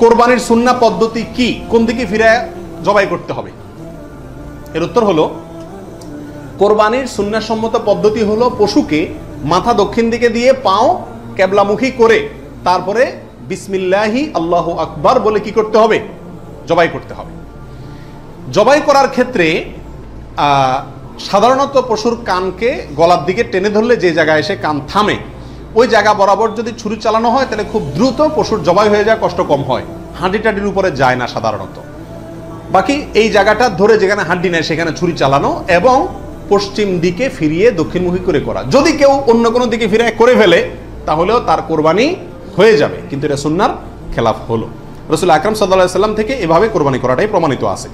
কোরবানির সুন্নাহ পদ্ধতি কি, কোন দিকে ফিরে জবাই করতে হবে? এর উত্তর হলো, কোরবানির সুন্নাহ সম্মত পদ্ধতি হলো পশুকে মাথা দক্ষিণ দিকে দিয়ে পাও কেবলামুখী করে তারপরে বিসমিল্লাহি আল্লাহু আকবার বলে কি করতে হবে? জবাই করতে হবে। জবাই করার ক্ষেত্রে সাধারণত পশুর কানকে গলার দিকে টেনে ধরলে যে জায়গায় এসে কান থামে ওই জায়গা বরাবর যদি ছুরি চালানো হয় তাহলে খুব দ্রুত পশুর জবাই হয়ে যায়, কষ্ট কম হয়, হাঁডি টাডির উপরে যায় না সাধারণত। বাকি এই জায়গাটা ধরে যেখানে হাড্ডি নেয় সেখানে ছুরি চালানো এবং পশ্চিম দিকে ফিরিয়ে দক্ষিণমুখী করে করা। যদি কেউ অন্য কোনো দিকে ফিরে করে ফেলে তাহলেও তার কোরবানি হয়ে যাবে, কিন্তু এটা সুন্নাহর খেলাফ হলো। রাসূল আকরাম সাল্লাল্লাহু আলাইহি ওয়াসাল্লাম থেকে এভাবে কোরবানি করাটাই প্রমাণিত আছে।